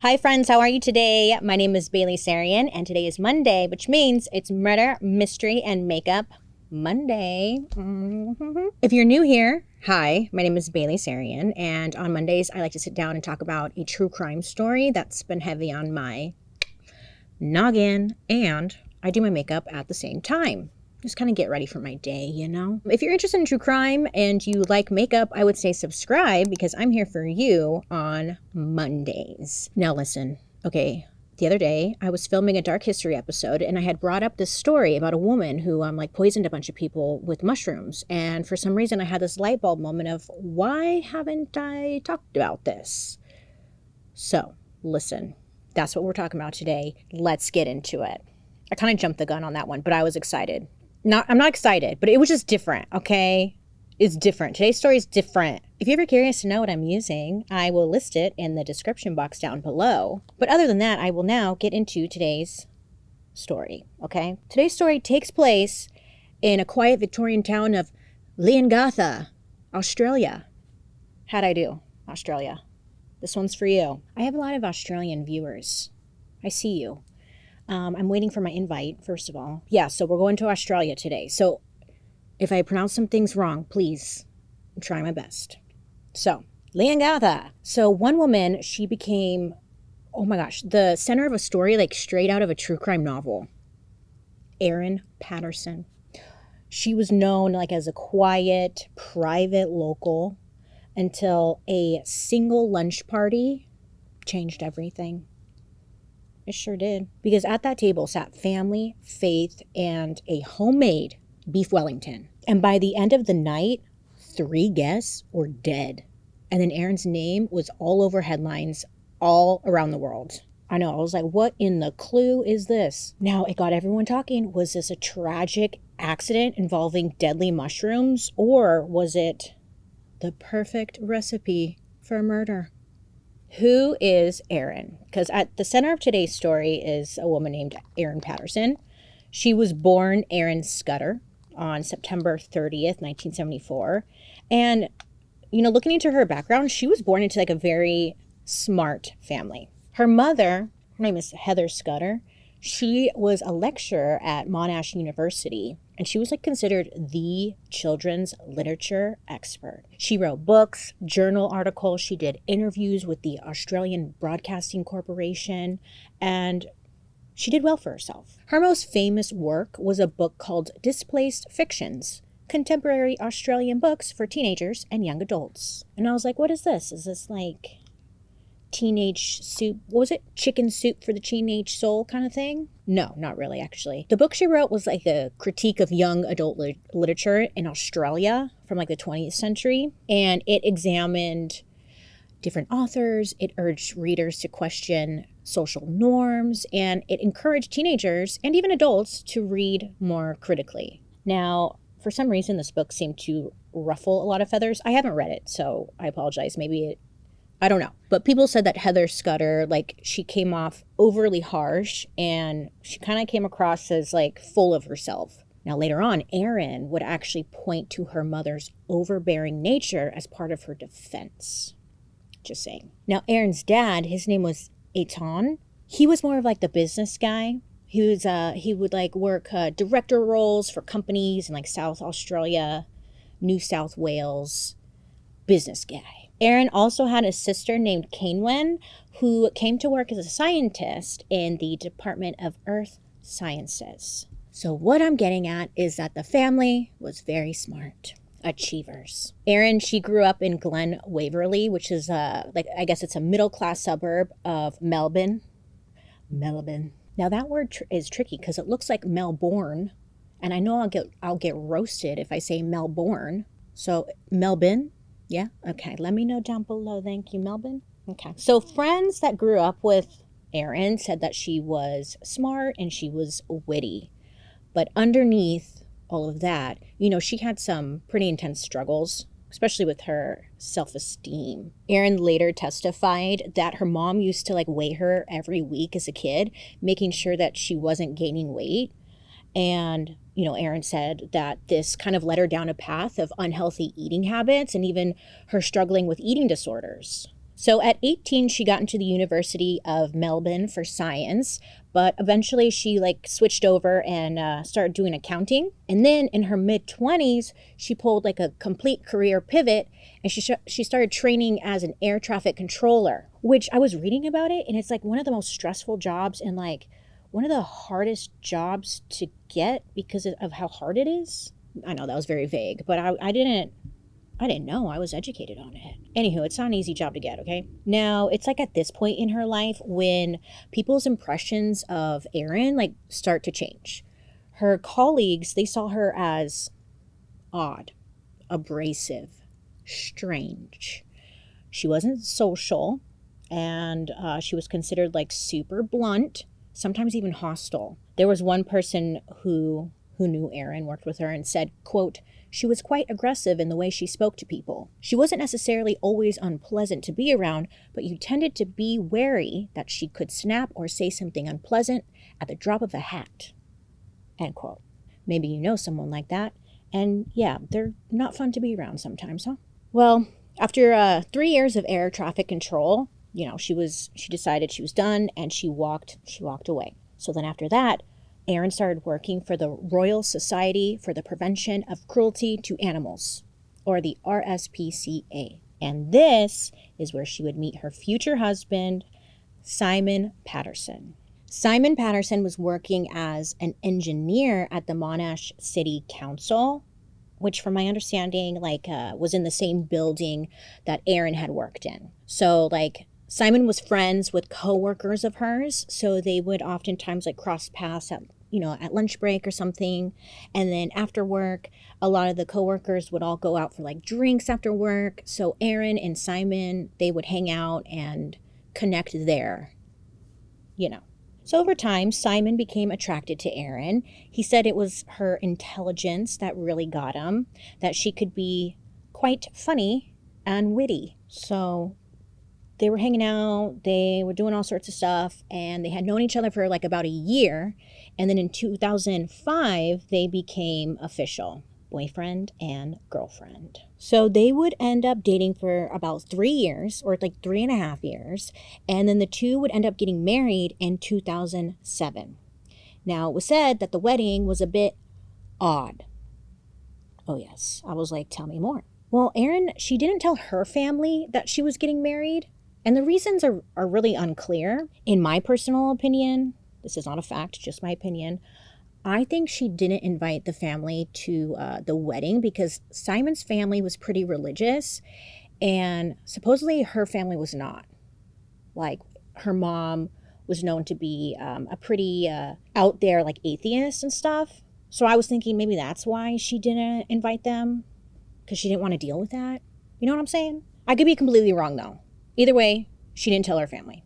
Hi friends, how are you today? My name is Bailey Sarian and today is Monday, which means it's Murder, Mystery, and Makeup Monday. If you're new here, hi, my name is Bailey Sarian, and on Mondays I like to sit down and talk about a true crime story that's been heavy on my noggin, and I do my makeup at the same time. Just kind of get ready for my day, you know? If you're interested in true crime and you like makeup, I would say subscribe because I'm here for you on Mondays. Now listen, okay, the other day I was filming a dark history episode and I had brought up this story about a woman who poisoned a bunch of people with mushrooms. And for some reason I had this light bulb moment of why haven't I talked about this? So listen, that's what we're talking about today. Let's get into it. I kind of jumped the gun on that one, but I was excited. I'm not excited, but it was just different, okay? It's different. Today's story is different. If you're ever curious to know what I'm using, I will list it in the description box down below. But other than that, I will now get into today's story, okay? Today's story takes place in a quiet Victorian town of Leongatha, Australia. How'd I do, Australia? This one's for you. I have a lot of Australian viewers. I see you. I'm waiting for my invite, first of all. Yeah, so we're going to Australia today. So if I pronounce some things wrong, please, I'm trying my best. So, Leongatha. So one woman, she became, oh my gosh, the center of a story like straight out of a true crime novel. Erin Patterson. She was known like as a quiet, private local until a single lunch party changed everything. It sure did. Because at that table sat family, faith, and a homemade Beef Wellington. And by the end of the night, 3 guests were dead. And then Erin's name was all over headlines all around the world. I know, I was like, what in the clue is this? Now, it got everyone talking. Was this a tragic accident involving deadly mushrooms? Or was it the perfect recipe for murder? Who is Erin? Because at the center of today's story is a woman named Erin Patterson. She was born Erin Scudder on September 30th, 1974. And, looking into her background, she was born into like a very smart family. Her mother, her name is Heather Scudder. She was a lecturer at Monash University, and she was considered the children's literature expert. She wrote books, journal articles, she did interviews with the Australian Broadcasting Corporation, and she did well for herself. Her most famous work was a book called Displaced Fictions, Contemporary Australian Books for Teenagers and Young Adults. And I was like, what is this? Is this like teenage soup? What was it? Chicken soup for the teenage soul kind of thing? No, not really, actually. The book she wrote was like a critique of young adult literature in Australia from the 20th century. And it examined different authors. It urged readers to question social norms. And it encouraged teenagers and even adults to read more critically. Now, for some reason, this book seemed to ruffle a lot of feathers. I haven't read it, so I apologize. I don't know. But people said that Heather Scudder, she came off overly harsh and she kind of came across as full of herself. Now later on, Erin would actually point to her mother's overbearing nature as part of her defense. Just saying. Now Erin's dad, his name was Eton. He was more of the business guy. He would work director roles for companies in South Australia, New South Wales. Business guy. Erin also had a sister named Kainwen who came to work as a scientist in the Department of Earth Sciences. So what I'm getting at is that the family was very smart. Achievers. Erin, she grew up in Glen Waverley, which is I guess it's a middle-class suburb of Melbourne. Now that word is tricky because it looks like Melbourne, and I know I'll get roasted if I say Melbourne. So Melbourne. Yeah? Okay. Let me know down below. Thank you, Melbourne. Okay. So friends that grew up with Erin said that she was smart and she was witty. But underneath all of that, she had some pretty intense struggles, especially with her self-esteem. Erin later testified that her mom used to weigh her every week as a kid, making sure that she wasn't gaining weight. And, Erin said that this kind of led her down a path of unhealthy eating habits and even her struggling with eating disorders. So at 18, she got into the University of Melbourne for science, but eventually she switched over and started doing accounting. And then in her mid-20s, she pulled a complete career pivot, and she started training as an air traffic controller, which I was reading about it, and it's one of the most stressful jobs and one of the hardest jobs to get because of how hard it is. I know that was very vague, but I didn't know. I was educated on it. Anywho, it's not an easy job to get, okay? Now, it's at this point in her life when people's impressions of Erin start to change. Her colleagues, they saw her as odd, abrasive, strange. She wasn't social, and she was considered super blunt, sometimes even hostile. There was one person who knew Erin, worked with her, and said, quote, "She was quite aggressive in the way she spoke to people. She wasn't necessarily always unpleasant to be around, but you tended to be wary that she could snap or say something unpleasant at the drop of a hat." End quote. Maybe you know someone like that. And yeah, they're not fun to be around sometimes, huh? Well, after 3 years of air traffic control, she decided she was done, and she walked away. So then after that, Erin started working for the Royal Society for the Prevention of Cruelty to Animals, or the RSPCA. And this is where she would meet her future husband, Simon Patterson. Simon Patterson was working as an engineer at the Monash City Council, which from my understanding, was in the same building that Erin had worked in. So Simon was friends with coworkers of hers, so they would oftentimes cross paths at lunch break or something. And then after work, a lot of the coworkers would all go out for drinks after work. So Erin and Simon, they would hang out and connect there, So over time, Simon became attracted to Erin. He said it was her intelligence that really got him, that she could be quite funny and witty. So they were hanging out, they were doing all sorts of stuff, and they had known each other for about a year. And then in 2005, they became official boyfriend and girlfriend. So they would end up dating for about 3 years, or 3.5 years. And then the two would end up getting married in 2007. Now, it was said that the wedding was a bit odd. Oh yes, I was tell me more. Well, Erin, she didn't tell her family that she was getting married. And the reasons are really unclear. In my personal opinion, this is not a fact, just my opinion, I think she didn't invite the family to the wedding because Simon's family was pretty religious, and supposedly her family was not. Her mom was known to be a pretty out there atheist and stuff. So I was thinking maybe that's why she didn't invite them, because she didn't want to deal with that. You know what I'm saying? I could be completely wrong though. Either way, she didn't tell her family.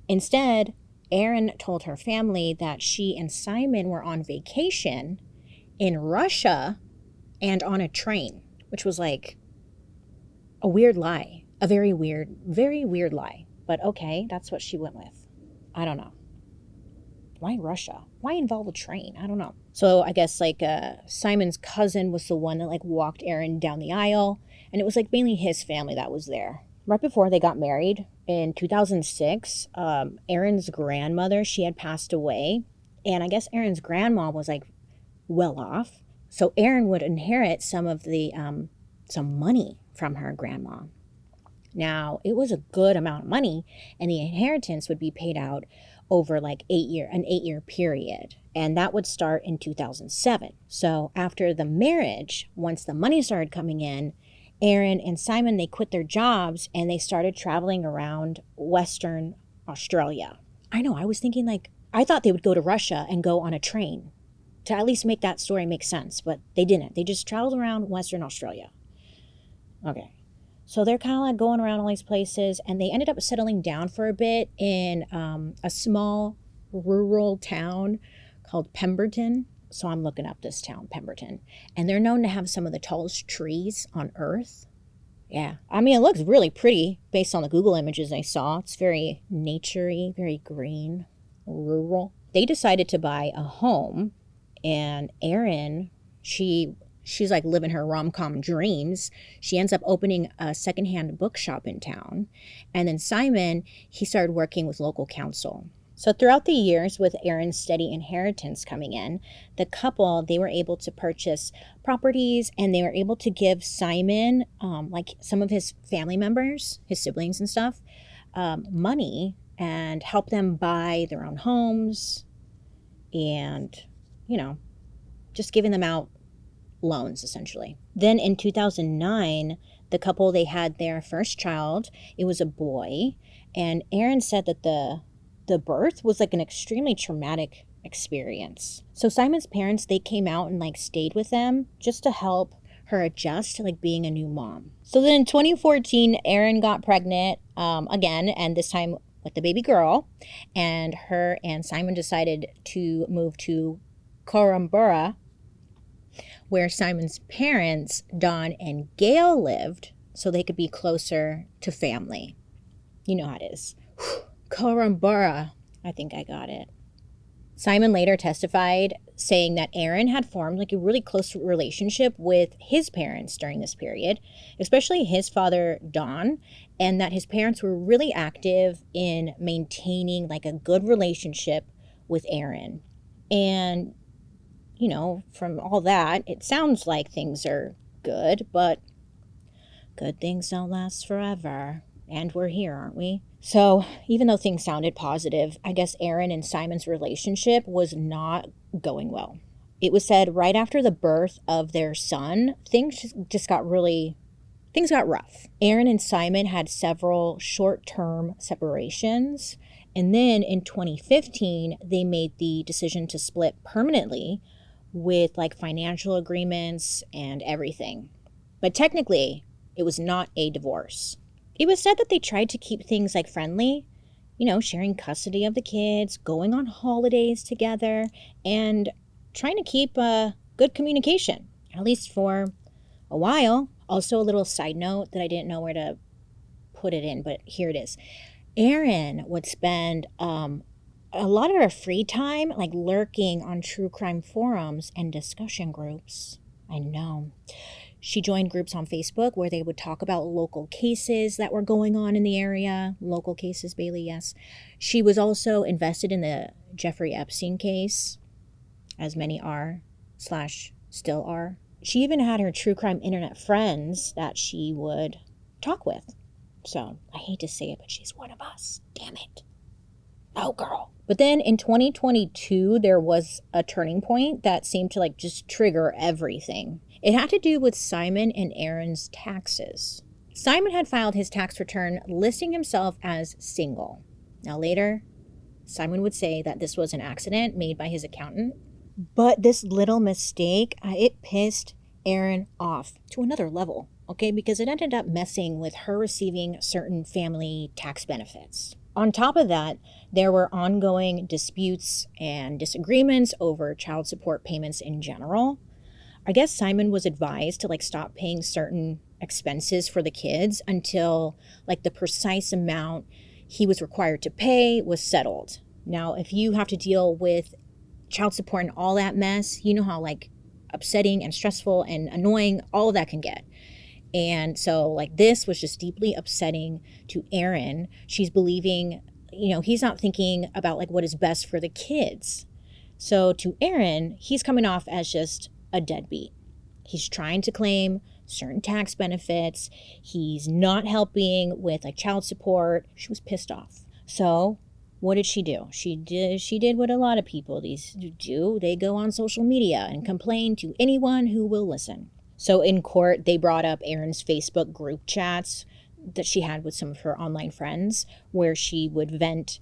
Instead, Erin told her family that she and Simon were on vacation in Russia and on a train, which was a weird lie. A very weird lie. But okay, that's what she went with. I don't know. Why Russia? Why involve a train? I don't know. So I guess Simon's cousin was the one that walked Erin down the aisle, and it was mainly his family that was there. Right before they got married in 2006, Erin's grandmother, she had passed away, and I guess Erin's grandma was well off, so Erin would inherit some of the some money from her grandma. Now, it was a good amount of money, and the inheritance would be paid out over an 8-year period. And that would start in 2007. So after the marriage, once the money started coming in, Erin and Simon, they quit their jobs and they started traveling around Western Australia. I know, I was thinking I thought they would go to Russia and go on a train to at least make that story make sense, but they didn't. They just traveled around Western Australia. Okay. So they're kind of going around all these places, and they ended up settling down for a bit in a small rural town called Pemberton. So I'm looking up this town, Pemberton, and they're known to have some of the tallest trees on Earth. Yeah, I mean, it looks really pretty based on the Google images I saw. It's very naturey, very green, rural. They decided to buy a home, and Erin, she she's like living her rom-com dreams. She ends up opening a secondhand bookshop in town. And then Simon, he started working with local council. So throughout the years, with Erin's steady inheritance coming in, the couple, they were able to purchase properties, and they were able to give Simon, like some of his family members, his siblings and stuff, money and help them buy their own homes and, you know, just giving them out loans, essentially. Then in 2009, the couple, they had their first child. It was a boy. And Erin said that the birth was like an extremely traumatic experience. So Simon's parents, they came out and like stayed with them just to help her adjust to like being a new mom. So then in 2014, Erin got pregnant again, and this time with the baby girl. And her and Simon decided to move to Korumburra, where Simon's parents, Dawn and Gail, lived, so they could be closer to family. You know how it is. Korumburra. I think I got it. Simon later testified saying that Erin had formed like a really close relationship with his parents during this period, especially his father, Don, and that his parents were really active in maintaining like a good relationship with Erin. And, you know, from all that, it sounds like things are good, but good things don't last forever. And we're here, aren't we? So even though things sounded positive, I guess Erin and Simon's relationship was not going well. It was said right after the birth of their son, things got rough. Erin and Simon had several short-term separations. And then in 2015, they made the decision to split permanently with like financial agreements and everything. But technically, it was not a divorce. It was said that they tried to keep things like friendly, you know, sharing custody of the kids, going on holidays together, and trying to keep good communication, at least for a while. Also, a little side note that I didn't know where to put it in, but here it is. Erin would spend a lot of her free time like lurking on true crime forums and discussion groups. I know. She joined groups on Facebook where they would talk about local cases that were going on in the area. Local cases, Bailey, yes. She was also invested in the Jeffrey Epstein case, as many are, / still are. She even had her true crime internet friends that she would talk with. So, I hate to say it, but she's one of us. Damn it. Oh, girl. But then in 2022, there was a turning point that seemed to like just trigger everything. It had to do with Simon and Erin's taxes. Simon had filed his tax return listing himself as single. Now later, Simon would say that this was an accident made by his accountant. But this little mistake, it pissed Erin off to another level, okay? Because it ended up messing with her receiving certain family tax benefits. On top of that, there were ongoing disputes and disagreements over child support payments in general. I guess Simon was advised to like stop paying certain expenses for the kids until like the precise amount he was required to pay was settled. Now, if you have to deal with child support and all that mess, you know how like upsetting and stressful and annoying all of that can get. And so like this was just deeply upsetting to Erin. She's believing, you know, he's not thinking about like what is best for the kids. So to Erin, he's coming off as just a deadbeat. He's trying to claim certain tax benefits. He's not helping with like child support. She was pissed off. So what did she do? She did what a lot of people these do. They go on social media and complain to anyone who will listen. So in court, they brought up Erin's Facebook group chats that she had with some of her online friends, where she would vent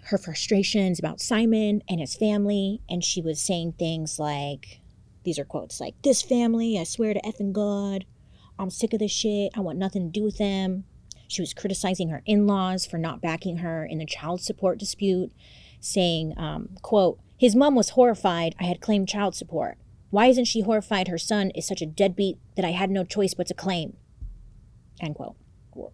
her frustrations about Simon and his family. And she was saying things like, these are quotes, like, "This family, I swear to effing God, I'm sick of this shit. I want nothing to do with them." She was criticizing her in-laws for not backing her in the child support dispute, saying, quote, "His mom was horrified I had claimed child support. Why isn't she horrified her son is such a deadbeat that I had no choice but to claim?" End quote.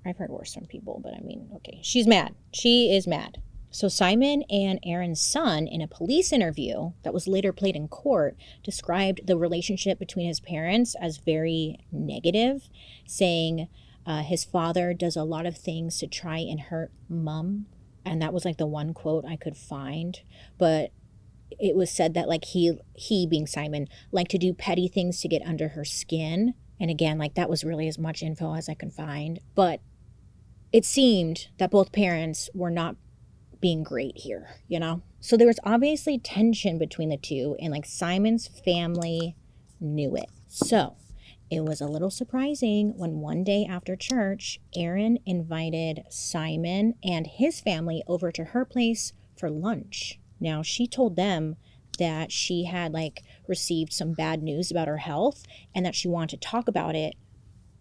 I've heard worse from people, but I mean, okay. She's mad. She is mad. So Simon and Erin's son, in a police interview that was later played in court, described the relationship between his parents as very negative, saying his father does a lot of things to try and hurt mom. And that was like the one quote I could find. But it was said that like he being Simon, liked to do petty things to get under her skin. And again, like that was really as much info as I could find. But it seemed that both parents were not being great here, you know? So there was obviously tension between the two, and like Simon's family knew it. So it was a little surprising when one day after church, Erin invited Simon and his family over to her place for lunch. Now, she told them that she had like received some bad news about her health and that she wanted to talk about it,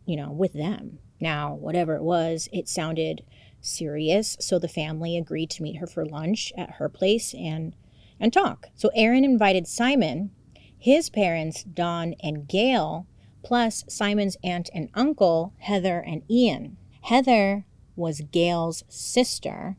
you know, with them. Now, whatever it was, it sounded serious, so the family agreed to meet her for lunch at her place and talk. So Erin invited Simon, his parents, Don and Gail, plus Simon's aunt and uncle, Heather and Ian. Heather was Gail's sister,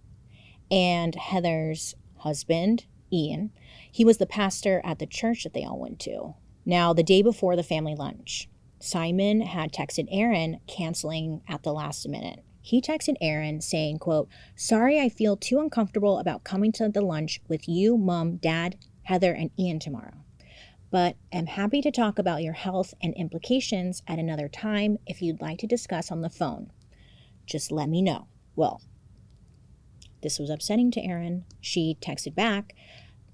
and Heather's husband, Ian, he was the pastor at the church that they all went to. Now, the day before the family lunch, Simon had texted Erin canceling at the last minute. He texted Erin saying, quote, "Sorry, I feel too uncomfortable about coming to the lunch with you, Mom, Dad, Heather, and Ian tomorrow. But I'm happy to talk about your health and implications at another time if you'd like to discuss on the phone. Just let me know." Well, this was upsetting to Erin. She texted back,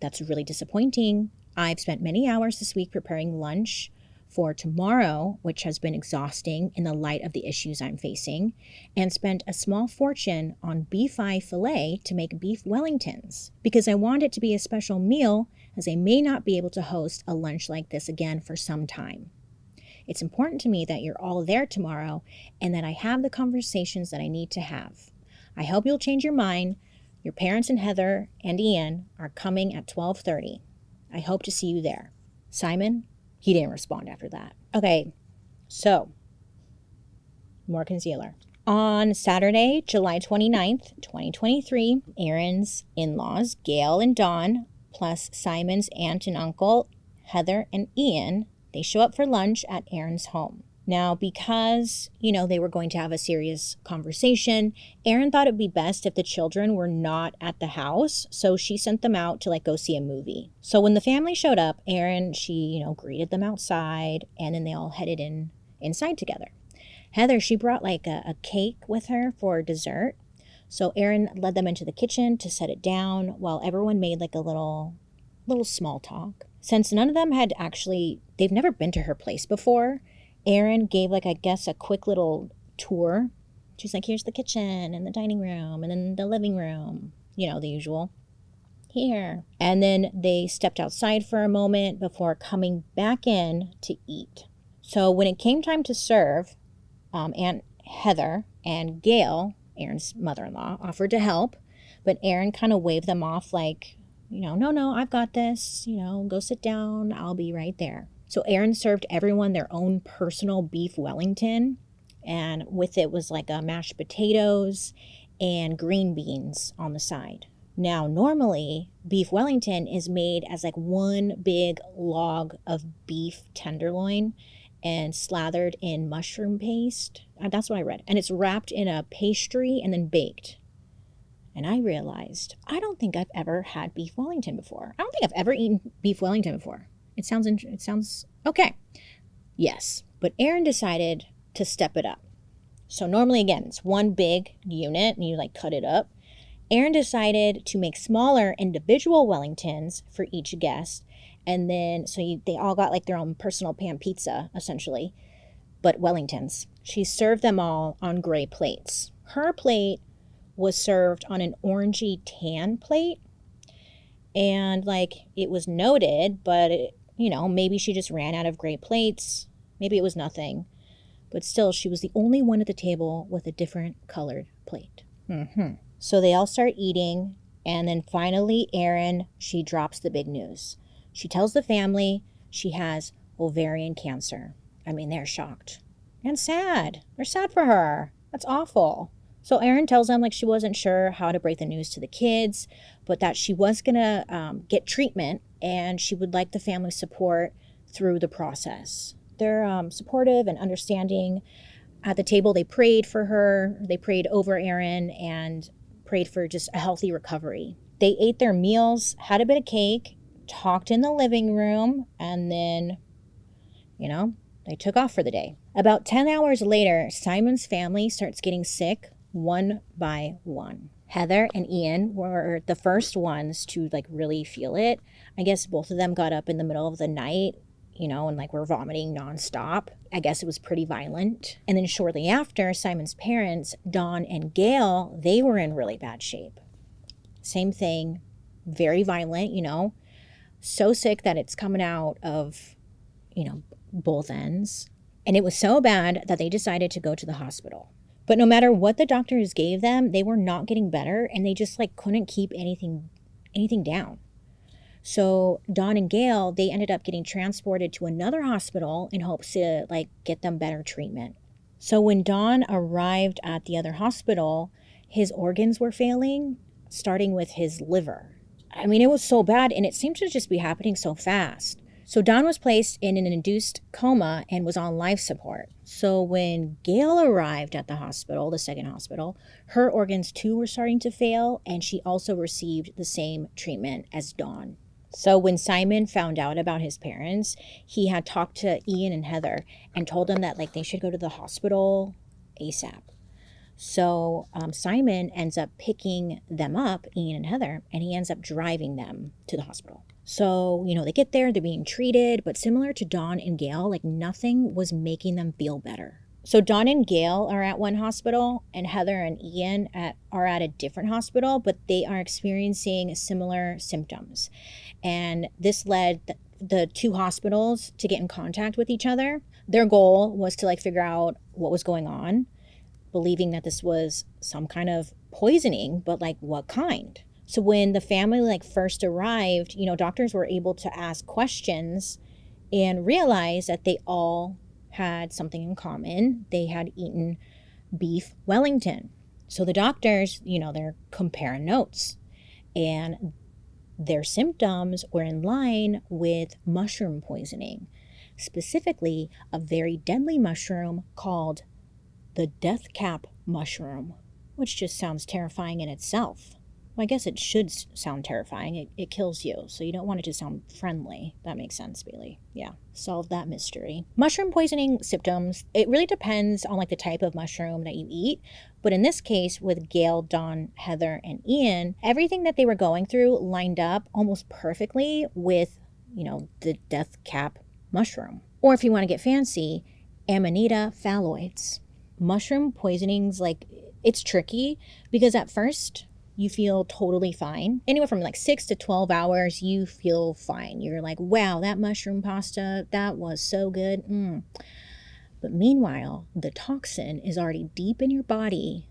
"That's really disappointing. I've spent many hours this week preparing lunch for tomorrow, which has been exhausting in the light of the issues I'm facing, and spent a small fortune on beef fillet to make Beef Wellingtons because I want it to be a special meal as I may not be able to host a lunch like this again for some time. It's important to me that you're all there tomorrow and that I have the conversations that I need to have. I hope you'll change your mind. Your parents and Heather and Ian are coming at 12:30. I hope to see you there. Simon." He didn't respond after that. Okay, so more concealer. On Saturday, July 29th, 2023, Erin's in-laws, Gail and Dawn, plus Simon's aunt and uncle, Heather and Ian, they show up for lunch at Erin's home. Now, because, they were going to have a serious conversation, Erin thought it'd be best if the children were not at the house, so she sent them out to go see a movie. So when the family showed up, Erin, she, greeted them outside, and then they all headed inside together. Heather, she brought a cake with her for dessert. So Erin led them into the kitchen to set it down while everyone made a little small talk. Since none of them they've never been to her place before, Erin gave a quick little tour. She's like, "Here's the kitchen and the dining room and then the living room," the usual. Here. And then they stepped outside for a moment before coming back in to eat. So when it came time to serve, Aunt Heather and Gail, Erin's mother-in-law, offered to help, but Erin kind of waved them off no, I've got this, go sit down, I'll be right there. So Erin served everyone their own personal Beef Wellington, and with it was a mashed potatoes and green beans on the side. Now, normally, Beef Wellington is made as one big log of beef tenderloin and slathered in mushroom paste. That's what I read. And it's wrapped in a pastry and then baked. And I realized, I don't think I've ever had Beef Wellington before. I don't think I've ever eaten Beef Wellington before. It sounds okay. Yes, but Erin decided to step it up. So normally, again, it's one big unit and you cut it up. Erin decided to make smaller individual Wellingtons for each guest. And then, they all got their own personal pan pizza, essentially, but Wellingtons. She served them all on gray plates. Her plate was served on an orangey tan plate. And it was noted, but maybe she just ran out of gray plates. Maybe it was nothing. But still, she was the only one at the table with a different colored plate. So they all start eating. And then finally, Erin, she drops the big news. She tells the family she has ovarian cancer. I mean, they're shocked and sad. They're sad for her. That's awful. So Erin tells them like she wasn't sure how to break the news to the kids, but that she was going to get treatment and she would like the family support through the process. They're supportive and understanding. At the table, they prayed for her. They prayed over Erin and prayed for just a healthy recovery. They ate their meals, had a bit of cake, talked in the living room, and then, they took off for the day. About 10 hours later, Simon's family starts getting sick one by one. Heather and Ian were the first ones to really feel it. I guess both of them got up in the middle of the night, and were vomiting nonstop. I guess it was pretty violent. And then shortly after, Simon's parents, Dawn and Gail, they were in really bad shape. Same thing, very violent, so sick that it's coming out of, both ends. And it was so bad that they decided to go to the hospital. But no matter what the doctors gave them, they were not getting better, and they just couldn't keep anything down. So Dawn and Gail, they ended up getting transported to another hospital in hopes to get them better treatment. So when Dawn arrived at the other hospital, his organs were failing, starting with his liver. I mean, it was so bad, and it seemed to just be happening so fast. So Dawn was placed in an induced coma and was on life support. So when Gail arrived at the hospital, the second hospital, her organs too were starting to fail, and she also received the same treatment as Dawn. So when Simon found out about his parents, he had talked to Ian and Heather and told them that they should go to the hospital ASAP. So Simon ends up picking them up, Ian and Heather, and he ends up driving them to the hospital. So, they get there, they're being treated, but similar to Dawn and Gail, nothing was making them feel better. So Dawn and Gail are at one hospital, and Heather and Ian are at a different hospital, but they are experiencing similar symptoms. And this led the two hospitals to get in contact with each other. Their goal was to figure out what was going on, believing that this was some kind of poisoning, but what kind? So when the family first arrived, doctors were able to ask questions and realize that they all had something in common. They had eaten Beef Wellington. So the doctors, they're comparing notes, and their symptoms were in line with mushroom poisoning, specifically a very deadly mushroom called the death cap mushroom, which just sounds terrifying in itself. Well, I guess it should sound terrifying. It kills you, so you don't want it to sound friendly. That makes sense, Bailey. Yeah, solve that mystery. Mushroom poisoning symptoms, it really depends on the type of mushroom that you eat. But in this case, with Gail, Dawn, Heather, and Ian, everything that they were going through lined up almost perfectly with, the death cap mushroom. Or if you want to get fancy, Amanita phalloides. Mushroom poisonings, it's tricky because at first you feel totally fine. Anywhere from 6 to 12 hours, you feel fine. You're wow, that mushroom pasta, that was so good. But meanwhile, the toxin is already deep in your body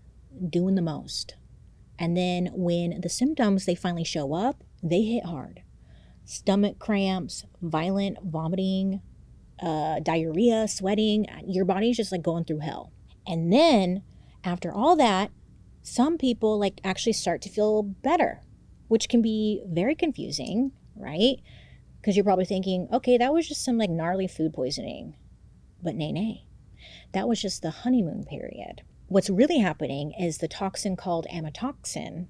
doing the most. And then when the symptoms, they finally show up, they hit hard. Stomach cramps, violent vomiting, diarrhea, sweating. Your body's just going through hell. And then after all that, some people actually start to feel better, which can be very confusing, right? Because you're probably thinking, okay, that was just some gnarly food poisoning. But nay. That was just the honeymoon period. What's really happening is the toxin called amatoxin,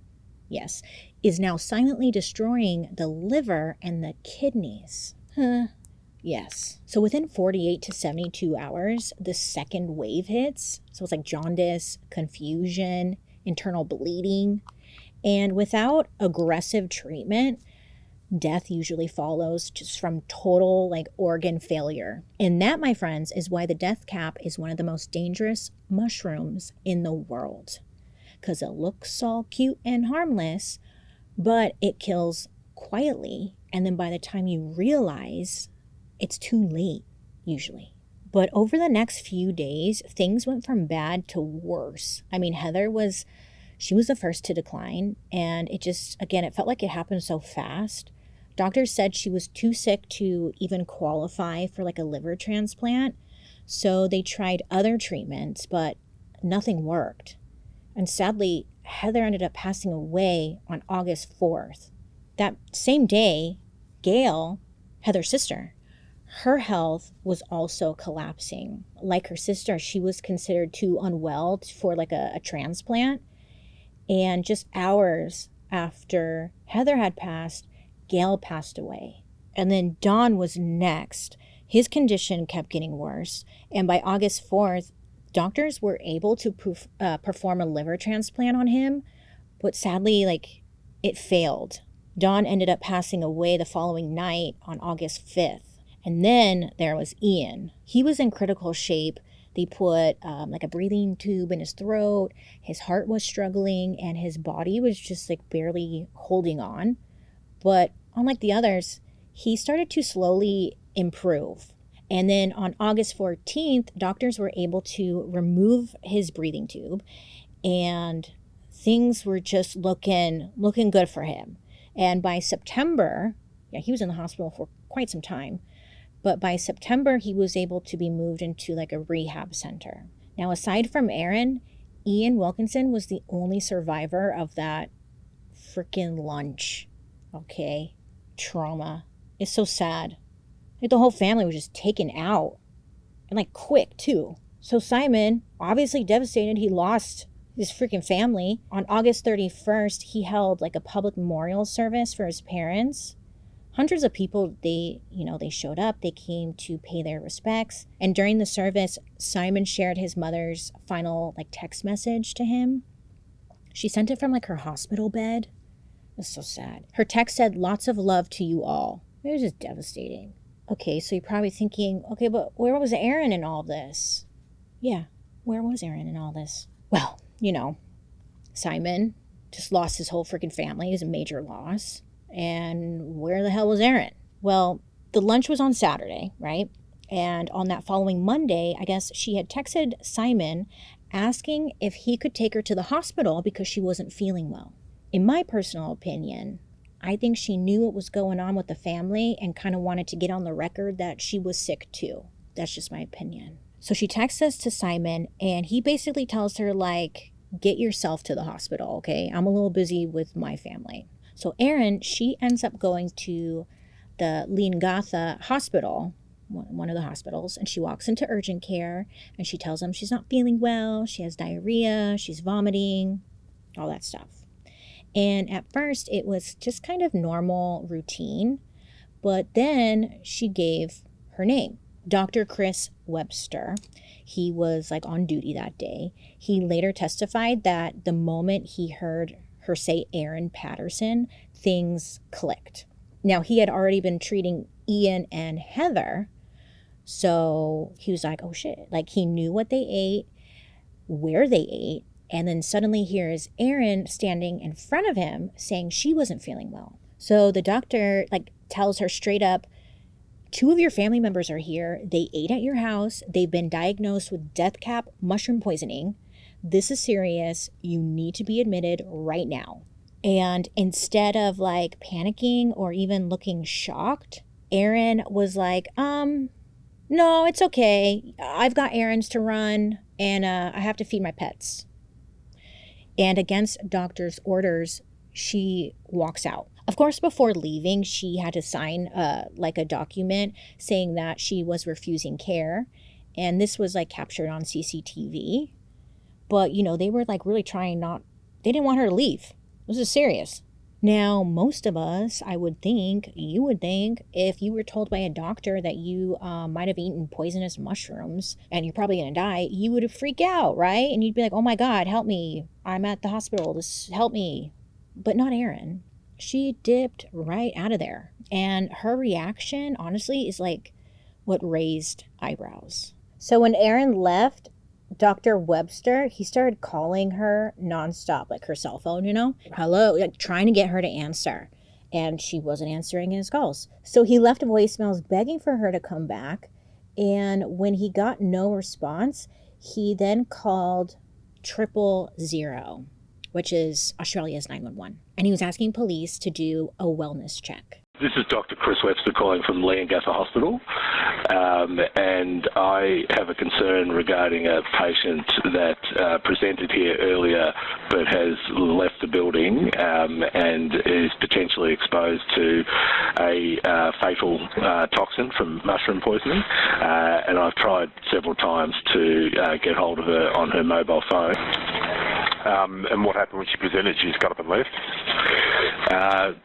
yes, is now silently destroying the liver and the kidneys. Yes. So within 48 to 72 hours, the second wave hits. So it's jaundice, confusion, internal bleeding. And without aggressive treatment, death usually follows just from total organ failure. And that, my friends, is why the death cap is one of the most dangerous mushrooms in the world. Because it looks all cute and harmless, but it kills quietly. And then by the time you realize, it's too late, usually. But over the next few days, things went from bad to worse. I mean, Heather was the first to decline, and it felt like it happened so fast. Doctors said she was too sick to even qualify for a liver transplant, so they tried other treatments, but nothing worked. And sadly, Heather ended up passing away on August 4th. That same day, Gail, Heather's sister, her health was also collapsing. Like her sister, she was considered too unwell for like a transplant. And just hours after Heather had passed, Gail passed away. And then Don was next. His condition kept getting worse. And by August 4th, doctors were able to perform a liver transplant on him. But sadly, like, it failed. Don ended up passing away the following night on August 5th. And then there was Ian. He was in critical shape. They put like a breathing tube in his throat. His heart was struggling and his body was just like barely holding on. But unlike the others, he started to slowly improve. And then on August 14th, doctors were able to remove his breathing tube and things were just looking good for him. And by September, he was in the hospital for quite some time. But by September, he was able to be moved into like a rehab center. Now, aside from Erin, Ian Wilkinson was the only survivor of that freaking lunch. Okay? Trauma. It's so sad. Like the whole family was just taken out. And like quick, too. So Simon, obviously devastated, he lost his freaking family. On August 31st, he held like a public memorial service for his parents. Hundreds of people, they showed up. They came to pay their respects. And during the service, Simon shared his mother's final like text message to him. She sent it from like her hospital bed. It was so sad. Her text said, "Lots of love to you all." It was just devastating. Okay, so you're probably thinking, okay, but where was Erin in all this? Yeah, where was Erin in all this? Well, Simon just lost his whole freaking family. It was a major loss. And where the hell was Erin? Well, the lunch was on Saturday, right? And on that following Monday, I guess she had texted Simon asking if he could take her to the hospital because she wasn't feeling well. In my personal opinion, I think she knew what was going on with the family and kind of wanted to get on the record that she was sick too. That's just my opinion. So she texts this to Simon and he basically tells her like, get yourself to the hospital, okay? I'm a little busy with my family. So Erin, she ends up going to the Leongatha hospital, one of the hospitals, and she walks into urgent care and she tells them she's not feeling well, she has diarrhea, she's vomiting, all that stuff. And at first it was just kind of normal routine, but then she gave her name, Dr. Chris Webster. He was like on duty that day. He later testified that the moment he heard her say Erin Patterson, things clicked. Now, he had already been treating Ian and Heather, so he was like, oh shit. Like, he knew what they ate, where they ate, and then suddenly hears Erin standing in front of him saying she wasn't feeling well. So the doctor tells her straight up, 2 of your family members are here. They ate at your house. They've been diagnosed with death cap mushroom poisoning. This is serious. You need to be admitted right now. And instead of panicking or even looking shocked, Erin was like, no, it's okay. I've got errands to run and I have to feed my pets. And against doctor's orders, she walks out. Of course, before leaving, she had to sign a document saying that she was refusing care. And this was captured on CCTV. But, they were really trying they didn't want her to leave. This is serious. Now, most of us, you would think, if you were told by a doctor that you might have eaten poisonous mushrooms and you're probably going to die, you would freak out, right? And you'd be like, oh my God, help me. I'm at the hospital. Help me. But not Erin. She dipped right out of there. And her reaction, honestly, is what raised eyebrows. So when Erin left, Dr. Webster, he started calling her nonstop, her cell phone, hello, trying to get her to answer. And she wasn't answering his calls. So he left voicemails begging for her to come back. And when he got no response, he then called 000, which is Australia's 911. And he was asking police to do a wellness check. This is Dr. Chris Webster calling from Leongatha Hospital, and I have a concern regarding a patient that presented here earlier but has left the building and is potentially exposed to a fatal toxin from mushroom poisoning, and I've tried several times to get hold of her on her mobile phone. And what happened when she presented? She just got up and left?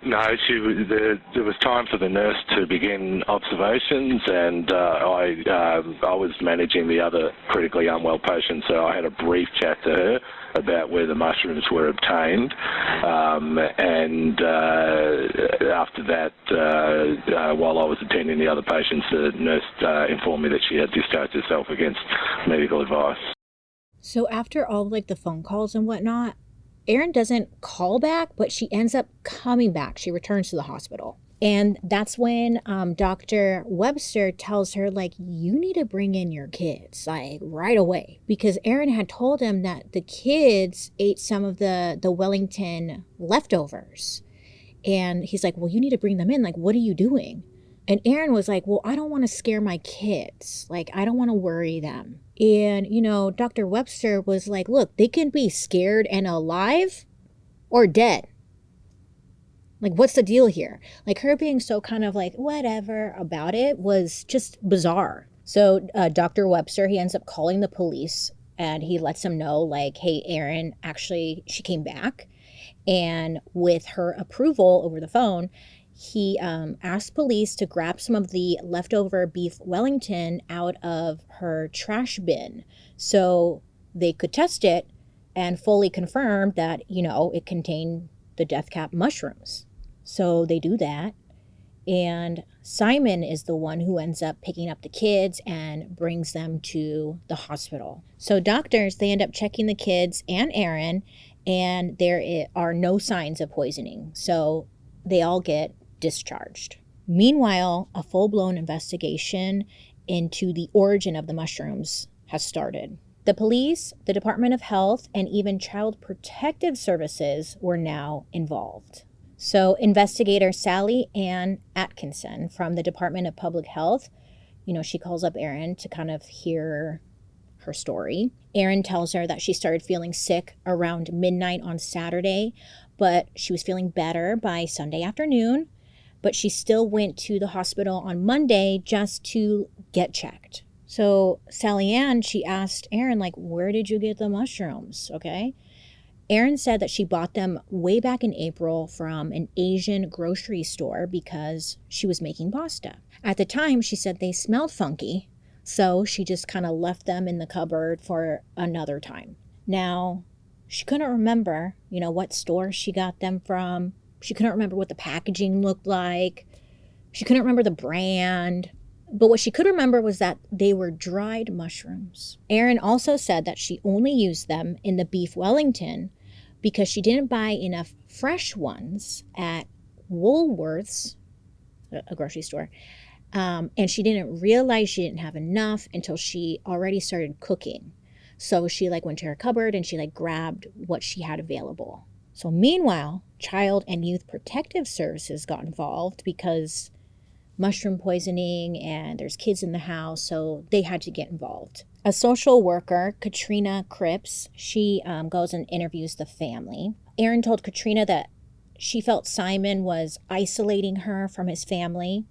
No, there was time for the nurse to begin observations, and I was managing the other critically unwell patient, so I had a brief chat to her about where the mushrooms were obtained, and after that, while I was attending the other patients, the nurse informed me that she had discharged herself against medical advice. So after all like the phone calls and whatnot, Erin doesn't call back, but she ends up coming back. She returns to the hospital. And that's when Dr. Webster tells her, like, you need to bring in your kids, like, right away. Because Erin had told him that the kids ate some of the Wellington leftovers. And he's like, well, you need to bring them in. Like, what are you doing? And Erin was like, well, I don't want to scare my kids. Like, I don't want to worry them. And, you know, Dr. Webster was like, look, they can be scared and alive or dead. Like, what's the deal here? Like, her being so kind of like whatever about it was just bizarre. So Dr. Webster, he ends up calling the police and he lets them know, like, hey, Erin, actually, she came back. And with her approval over the phone, he asked police to grab some of the leftover Beef Wellington out of her trash bin so they could test it and fully confirm that, you know, it contained the death cap mushrooms. So they do that. And Simon is the one who ends up picking up the kids and brings them to the hospital. So doctors, they end up checking the kids and Erin, and there are no signs of poisoning. So they all get discharged. Meanwhile, a full-blown investigation into the origin of the mushrooms has started. The police, the Department of Health, and even Child Protective Services were now involved. So investigator Sally Ann Atkinson from the Department of Public Health, you know, she calls up Erin to kind of hear her story. Erin tells her that she started feeling sick around midnight on Saturday, but she was feeling better by Sunday afternoon. But she still went to the hospital on Monday just to get checked. So Sally Ann, she asked Erin, like, where did you get the mushrooms? Okay. Erin said that she bought them way back in April from an Asian grocery store because she was making pasta. At the time, she said they smelled funky, so she just kind of left them in the cupboard for another time. Now, she couldn't remember, you know, what store she got them from. She couldn't remember what the packaging looked like. She couldn't remember the brand. But what she could remember was that they were dried mushrooms. Erin also said that she only used them in the Beef Wellington because she didn't buy enough fresh ones at Woolworth's, a grocery store, and she didn't realize she didn't have enough until she already started cooking. So she went to her cupboard and she grabbed what she had available. So meanwhile, Child and Youth Protective Services got involved because mushroom poisoning and there's kids in the house, so they had to get involved. A social worker, Katrina Cripps, she goes and interviews the family. Erin told Katrina that she felt Simon was isolating her from his family,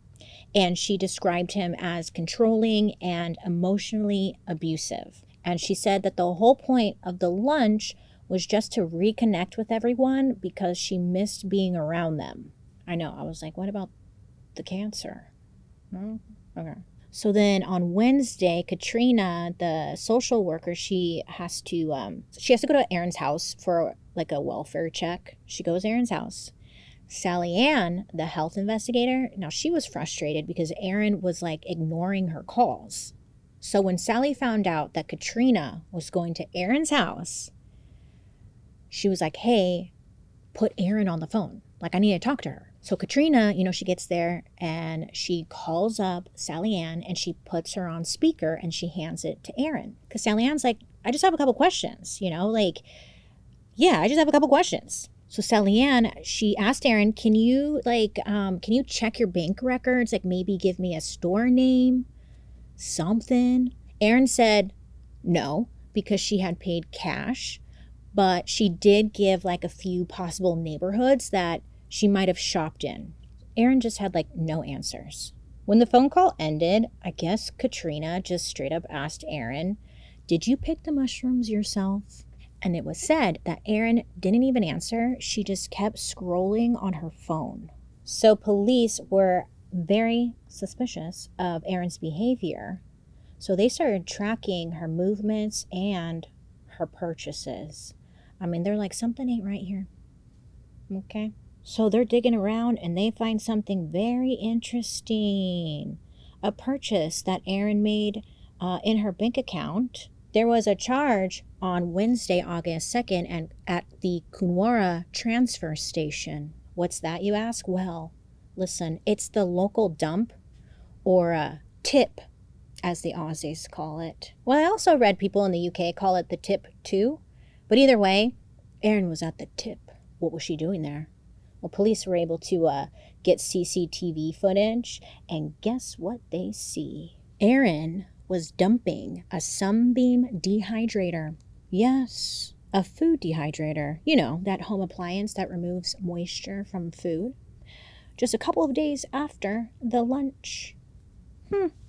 and she described him as controlling and emotionally abusive. And she said that the whole point of the lunch was just to reconnect with everyone because she missed being around them. I know, I was like, what about the cancer? No? Okay. So then on Wednesday, Katrina, the social worker, she has to go to Erin's house for a welfare check. She goes to Erin's house. Sally Ann, the health investigator, now she was frustrated because Erin was ignoring her calls. So when Sally found out that Katrina was going to Erin's house, she was like, hey, put Erin on the phone. I need to talk to her. So Katrina, she gets there and she calls up Sally Ann and she puts her on speaker and she hands it to Erin. Because Sally Ann's like, I just have a couple questions, I just have a couple questions. So Sarian, she asked Erin, can you check your bank records? Like maybe give me a store name, something. Erin said no, because she had paid cash, but she did give like a few possible neighborhoods that she might have shopped in. Erin just had like no answers. When the phone call ended, I guess Katrina just straight up asked Erin, did you pick the mushrooms yourself? And it was said that Erin didn't even answer. She just kept scrolling on her phone. So police were very suspicious of Erin's behavior. So they started tracking her movements and her purchases. I mean, they're like, something ain't right here. Okay. So they're digging around and they find something very interesting. A purchase that Erin made in her bank account. There was a charge on Wednesday, August 2nd, and at the Kunwara transfer station. What's that, you ask? Well, listen, it's the local dump, or a tip, as the Aussies call it. Well, I also read people in the UK call it the tip too. But either way, Erin was at the tip. What was she doing there? Well, police were able to get CCTV footage, and guess what they see? Erin was dumping a Sunbeam dehydrator. Yes, a food dehydrator. You know, that home appliance that removes moisture from food. Just a couple of days after the lunch.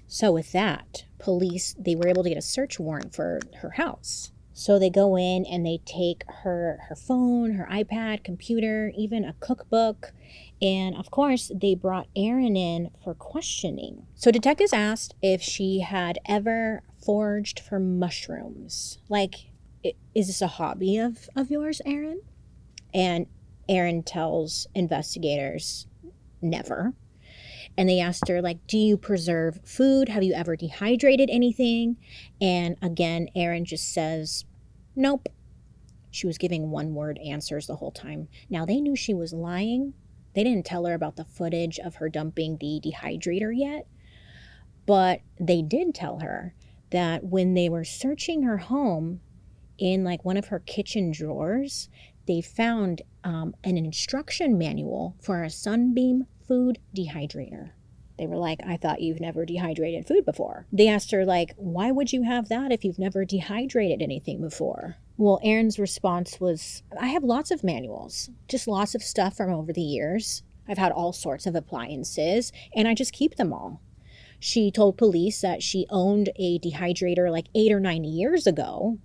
So with that, police, they were able to get a search warrant for her house. So they go in and they take her phone, her iPad, computer, even a cookbook. And of course, they brought Erin in for questioning. So detectives asked if she had ever foraged for mushrooms. Like, is this a hobby of yours, Erin? And Erin tells investigators, never. And they asked her, like, do you preserve food? Have you ever dehydrated anything? And again, Erin just says, nope. She was giving one-word answers the whole time. Now, they knew she was lying. They didn't tell her about the footage of her dumping the dehydrator yet. But they did tell her that when they were searching her home in, like, one of her kitchen drawers, they found an instruction manual for a Sunbeam food dehydrator. They were like, I thought you've never dehydrated food before. They asked her, like, why would you have that if you've never dehydrated anything before? Well, Erin's response was, I have lots of manuals, just lots of stuff from over the years. I've had all sorts of appliances, and I just keep them all. She told police that she owned a dehydrator like 8 or 9 years ago,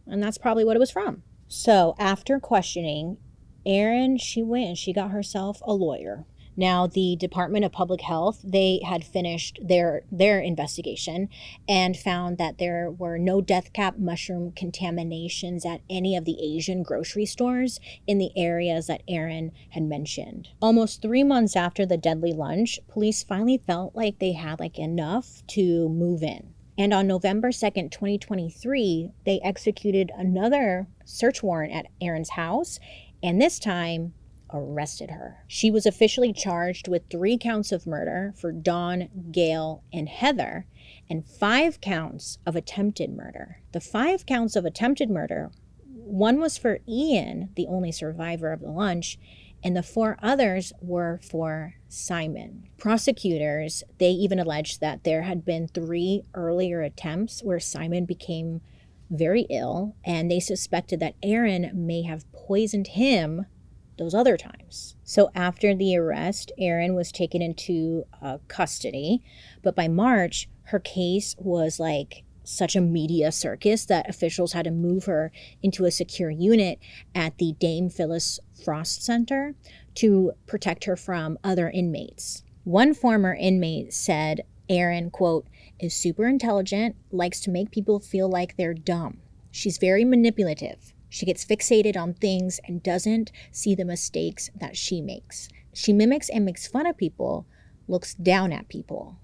and that's probably what it was from. So after questioning, Erin, she went and she got herself a lawyer. Now, the Department of Public Health, they had finished their investigation and found that there were no death cap mushroom contaminations at any of the Asian grocery stores in the areas that Erin had mentioned. Almost 3 months after the deadly lunch, police finally felt like they had enough to move in. And on November 2nd, 2023, they executed another search warrant at Erin's house, and this time arrested her. She was officially charged with 3 counts of murder for Dawn, Gail, and Heather, and 5 counts of attempted murder. The 5 counts of attempted murder, one was for Ian, the only survivor of the lunch, and the 4 others were for Simon. Prosecutors, they even alleged that there had been 3 earlier attempts where Simon became very ill, and they suspected that Erin may have poisoned him those other times. So after the arrest, Erin was taken into custody, but by March, her case was like such a media circus that officials had to move her into a secure unit at the Dame Phyllis Frost Center to protect her from other inmates. One former inmate said Erin, quote, is super intelligent, likes to make people feel like they're dumb. She's very manipulative. She gets fixated on things and doesn't see the mistakes that she makes. She mimics and makes fun of people, looks down at people.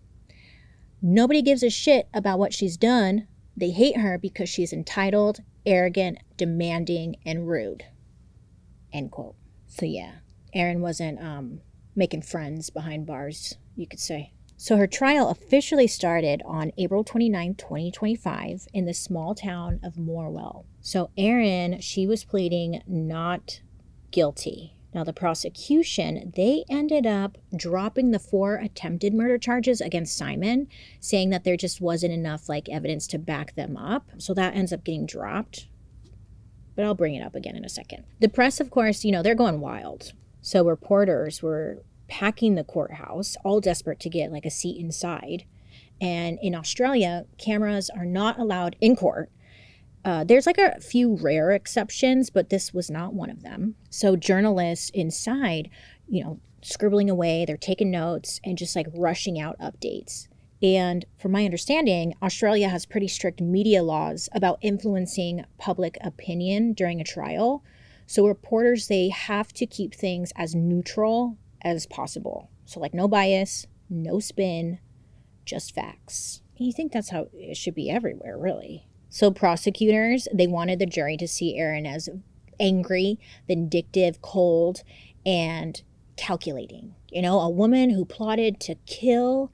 Nobody gives a shit about what she's done. They hate her because she's entitled, arrogant, demanding, and rude. End quote. So yeah, Erin wasn't making friends behind bars, you could say. So her trial officially started on April 29, 2025 in the small town of Morwell. So Erin, she was pleading not guilty. Now, the prosecution, they ended up dropping the 4 attempted murder charges against Simon, saying that there just wasn't enough evidence to back them up. So that ends up getting dropped. But I'll bring it up again in a second. The press, of course, they're going wild. So reporters were packing the courthouse, all desperate to get a seat inside. And in Australia, cameras are not allowed in court. There's a few rare exceptions, but this was not one of them. So journalists inside, scribbling away, they're taking notes and just rushing out updates. And from my understanding, Australia has pretty strict media laws about influencing public opinion during a trial. So reporters, they have to keep things as neutral as possible. So no bias, no spin, just facts. And you think that's how it should be everywhere, really. So prosecutors, they wanted the jury to see Erin as angry, vindictive, cold, and calculating. A woman who plotted to kill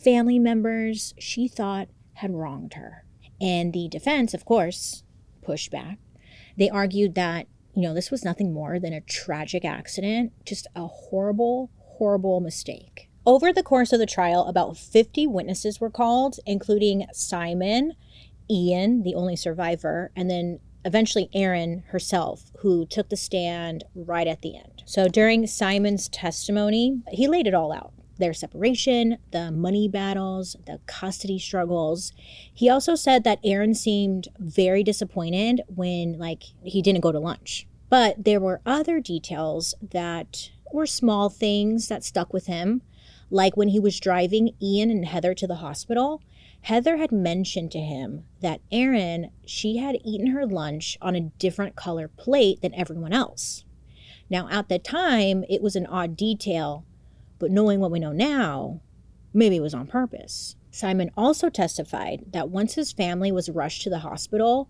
family members she thought had wronged her. And the defense, of course, pushed back. They argued that, this was nothing more than a tragic accident, just a horrible, horrible mistake. Over the course of the trial, about 50 witnesses were called, including Simon, Ian, the only survivor, and then eventually Erin herself, who took the stand right at the end. So during Simon's testimony, he laid it all out. Their separation, the money battles, the custody struggles. He also said that Erin seemed very disappointed when, he didn't go to lunch. But there were other details that were small things that stuck with him, like when he was driving Ian and Heather to the hospital. Heather had mentioned to him that Erin, she had eaten her lunch on a different color plate than everyone else. Now, at the time, it was an odd detail, but knowing what we know now, maybe it was on purpose. Simon also testified that once his family was rushed to the hospital,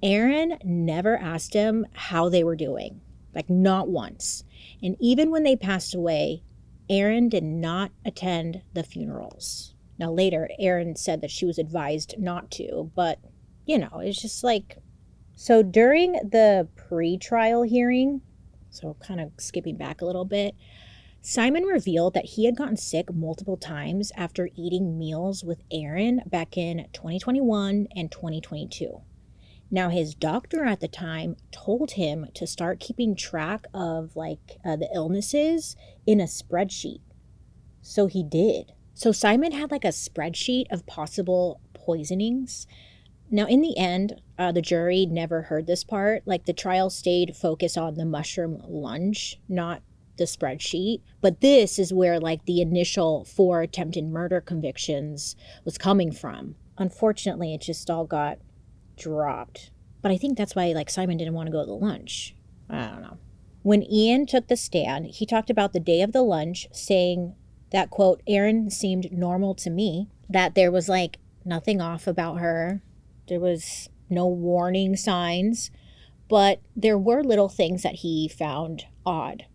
Erin never asked him how they were doing, not once. And even when they passed away, Erin did not attend the funerals. Now later, Erin said that she was advised not to, but, it's just So during the pre-trial hearing, so kind of skipping back a little bit, Simon revealed that he had gotten sick multiple times after eating meals with Erin back in 2021 and 2022. Now, his doctor at the time told him to start keeping track of the illnesses in a spreadsheet. So he did. So Simon had a spreadsheet of possible poisonings. Now, in the end, the jury never heard this part. The trial stayed focused on the mushroom lunch, not the spreadsheet. But this is where the initial 4 attempted murder convictions was coming from. Unfortunately, it just all got dropped. But I think that's why Simon didn't want to go to the lunch. I don't know. When Ian took the stand, he talked about the day of the lunch, saying that, quote, Erin seemed normal to me, that there was nothing off about her. There was no warning signs, but there were little things that he found odd,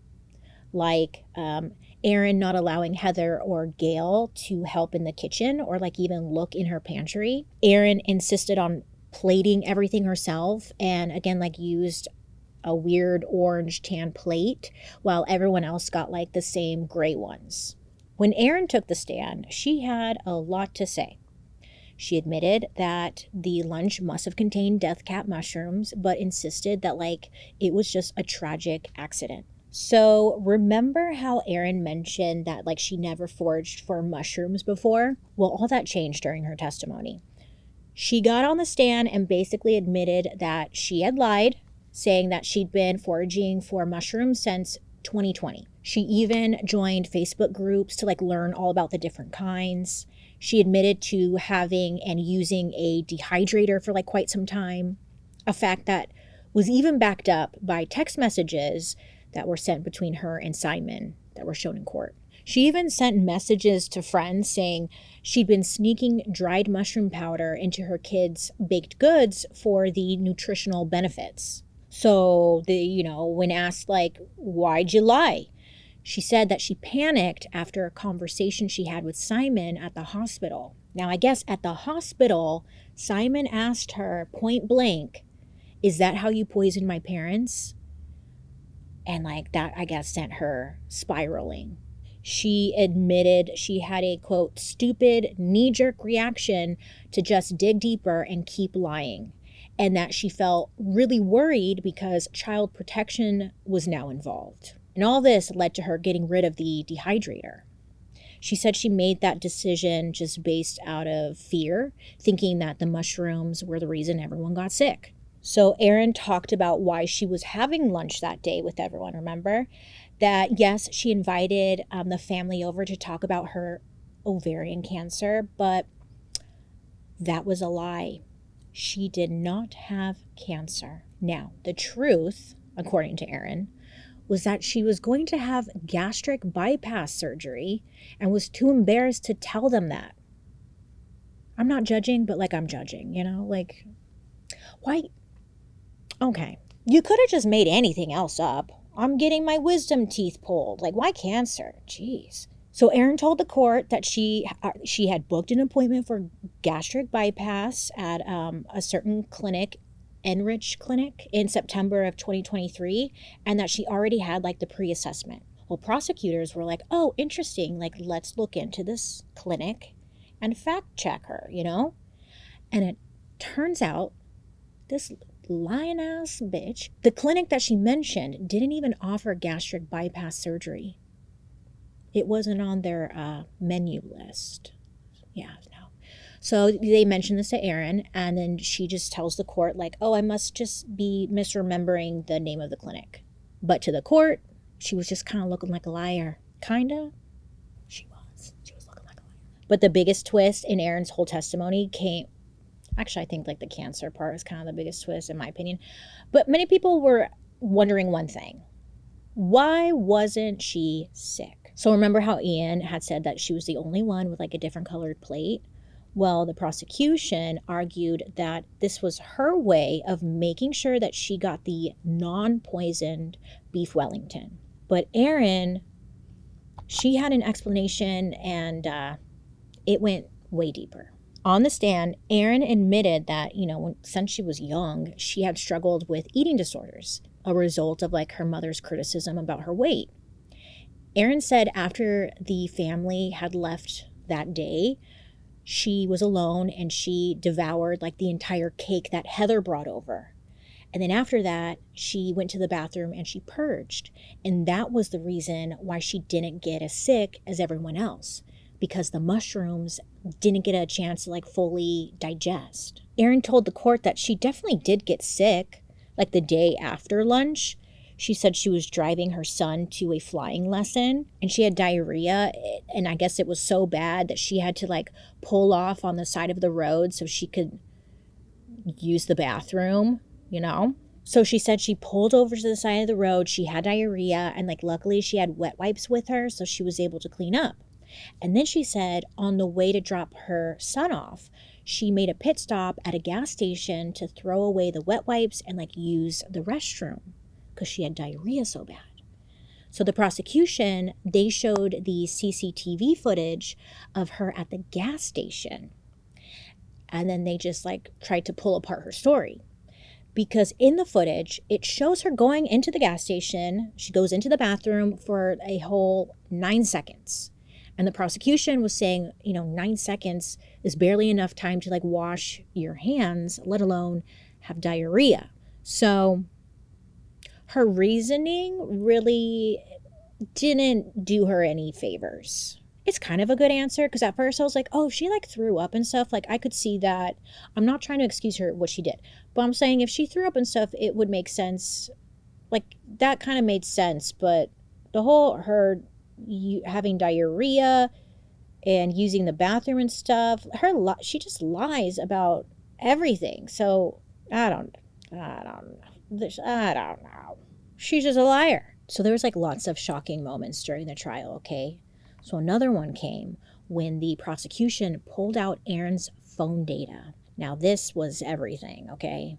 Erin not allowing Heather or Gail to help in the kitchen or even look in her pantry. Erin insisted on plating everything herself and again used a weird orange tan plate while everyone else got the same gray ones. When Erin took the stand, she had a lot to say. She admitted that the lunch must have contained death cap mushrooms, but insisted that it was just a tragic accident. So remember how Erin mentioned that she never foraged for mushrooms before? Well, all that changed during her testimony. She got on the stand and basically admitted that she had lied, saying that she'd been foraging for mushrooms since 2020. She even joined Facebook groups to learn all about the different kinds. She admitted to having and using a dehydrator for quite some time, a fact that was even backed up by text messages that were sent between her and Simon that were shown in court. She even sent messages to friends saying she'd been sneaking dried mushroom powder into her kids' baked goods for the nutritional benefits. So, when asked, why'd you lie? She said that she panicked after a conversation she had with Simon at the hospital. Now, I guess at the hospital, Simon asked her point blank, "Is that how you poisoned my parents?" And like that, I guess, sent her spiraling. She admitted she had a, quote, stupid knee-jerk reaction to just dig deeper and keep lying, and that she felt really worried because child protection was now involved. And all this led to her getting rid of the dehydrator. She said she made that decision just based out of fear, thinking that the mushrooms were the reason everyone got sick. So Erin talked about why she was having lunch that day with everyone, remember? That, yes, she invited the family over to talk about her ovarian cancer, but that was a lie. She did not have cancer. Now, the truth, according to Erin, was that she was going to have gastric bypass surgery and was too embarrassed to tell them that. I'm not judging, but like I'm judging, you know? Like, why? Okay, you could have just made anything else up. I'm getting my wisdom teeth pulled. Like, why cancer? Jeez. So Erin told the court that she had booked an appointment for gastric bypass at a certain clinic, Enrich Clinic, in September of 2023, and that she already had like the pre-assessment. Well, prosecutors were like, oh, interesting. Like, let's look into this clinic and fact check her, you know? And it turns out this lying ass bitch, the clinic that she mentioned didn't even offer gastric bypass surgery. It wasn't on their menu list. Yeah, no. So they mentioned this to Erin, and then she just tells the court like, oh, I must just be misremembering the name of the clinic. But to the court, she was just kind of looking like a liar. Kinda. She was looking like a liar. But the biggest twist in Erin's whole testimony came, actually, I think like the cancer part is kind of the biggest twist in my opinion. But many people were wondering one thing. Why wasn't she sick? So remember how Ian had said that she was the only one with like a different colored plate? Well, the prosecution argued that this was her way of making sure that she got the non-poisoned Beef Wellington. But Erin, she had an explanation, and it went way deeper. On the stand, Erin admitted that, since she was young, she had struggled with eating disorders, a result of like her mother's criticism about her weight. Erin said after the family had left that day, she was alone and she devoured like the entire cake that Heather brought over. And then after that, she went to the bathroom and she purged. And that was the reason why she didn't get as sick as everyone else, because the mushrooms didn't get a chance to like fully digest. Erin told the court that she definitely did get sick, like the day after lunch. She said she was driving her son to a flying lesson and she had diarrhea, and I guess it was so bad that she had to like pull off on the side of the road so she could use the bathroom, So she said she pulled over to the side of the road, she had diarrhea, and like luckily she had wet wipes with her so she was able to clean up. And then she said on the way to drop her son off, she made a pit stop at a gas station to throw away the wet wipes and like use the restroom because she had diarrhea so bad. So the prosecution, they showed the CCTV footage of her at the gas station. And then they just like tried to pull apart her story. Because in the footage, it shows her going into the gas station. She goes into the bathroom for a whole 9 seconds. And the prosecution was saying, 9 seconds is barely enough time to like wash your hands, let alone have diarrhea. So her reasoning really didn't do her any favors. It's kind of a good answer because at first I was like, oh, if she like threw up and stuff, like I could see that. I'm not trying to excuse her what she did, but I'm saying if she threw up and stuff, it would make sense. Like that kind of made sense, but the whole her having diarrhea and using the bathroom and stuff, she just lies about everything. So I don't know. She's just a liar. So there was like lots of shocking moments during the trial, okay? So another one came when the prosecution pulled out Erin's phone data. Now this was everything, okay?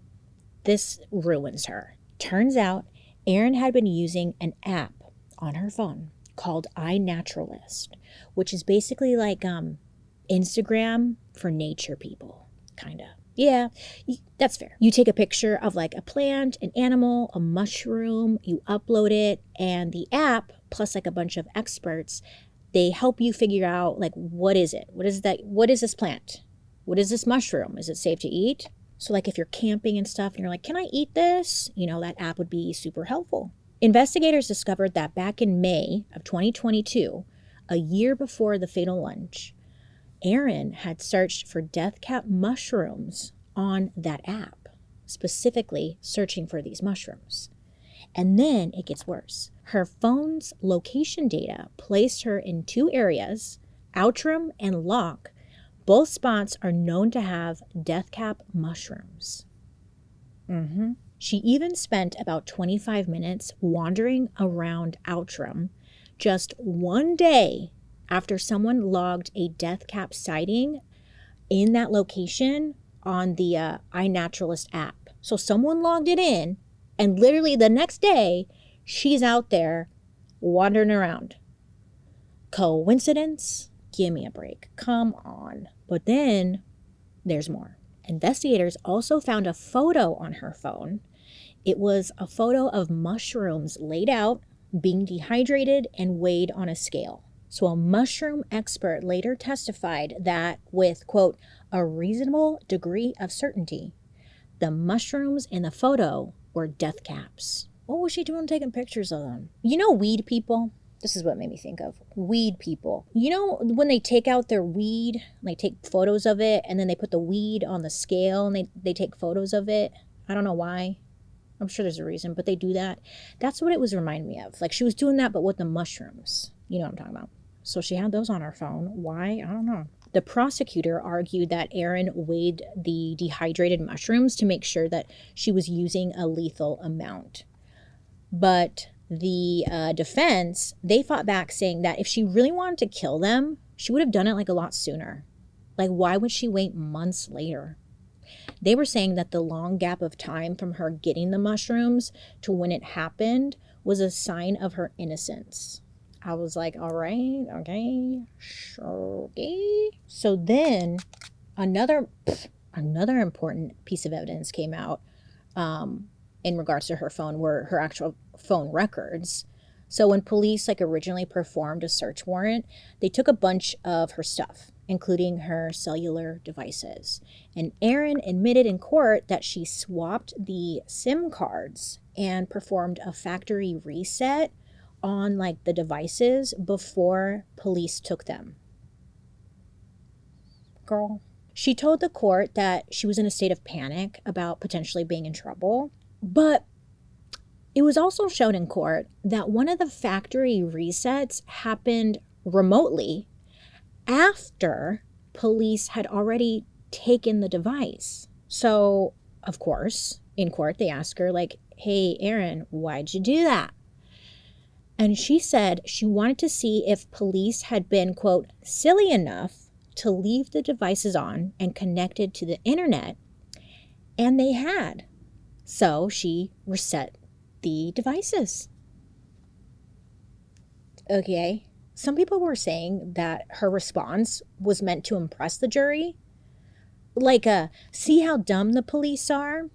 This ruins her. Turns out Erin had been using an app on her phone called iNaturalist, which is basically like Instagram for nature people, kind of. Yeah, that's fair. You take a picture of like a plant, an animal, a mushroom, you upload it, and the app, plus like a bunch of experts, they help you figure out like, what is it? What is that? What is this plant? What is this mushroom? Is it safe to eat? So like if you're camping and stuff and you're like, can I eat this? That app would be super helpful. Investigators discovered that back in May of 2022, a year before the fatal lunge, Erin had searched for death cap mushrooms on that app, specifically searching for these mushrooms. And then it gets worse. Her phone's location data placed her in 2 areas, Outram and Loch. Both spots are known to have death cap mushrooms. She even spent about 25 minutes wandering around Outram just one day after someone logged a death cap sighting in that location on the iNaturalist app. So someone logged it in, and literally the next day, she's out there wandering around. Coincidence? Give me a break. Come on. But then there's more. Investigators also found a photo on her phone. It was a photo of mushrooms laid out, being dehydrated and weighed on a scale. So a mushroom expert later testified that with, quote, a reasonable degree of certainty, the mushrooms in the photo were death caps. What was she doing taking pictures of them? Weed people? This is what made me think of. Weed people. When they take out their weed, they take photos of it, and then they put the weed on the scale and they take photos of it. I don't know why. I'm sure there's a reason, but they do that. That's what it was reminding me of. Like she was doing that, but with the mushrooms. You know what I'm talking about. So she had those on her phone. Why? I don't know. The prosecutor argued that Erin weighed the dehydrated mushrooms to make sure that she was using a lethal amount. But the defense, they fought back saying that if she really wanted to kill them, she would have done it like a lot sooner. Like, why would she wait months later? They were saying that the long gap of time from her getting the mushrooms to when it happened was a sign of her innocence. I was like, all right, okay, sure, okay. So then another important piece of evidence came out in regards to her phone were her actual phone records. So when police originally performed a search warrant, they took a bunch of her stuff, including her cellular devices. And Erin admitted in court that she swapped the SIM cards and performed a factory reset on the devices before police took them. Girl. She told the court that she was in a state of panic about potentially being in trouble, but it was also shown in court that one of the factory resets happened remotely after police had already taken the device. So, of course, in court they asked her hey, Erin, why'd you do that? And she said she wanted to see if police had been, quote, silly enough to leave the devices on and connected to the internet. And they had. So she reset the devices. Okay. Some people were saying that her response was meant to impress the jury. See how dumb the police are?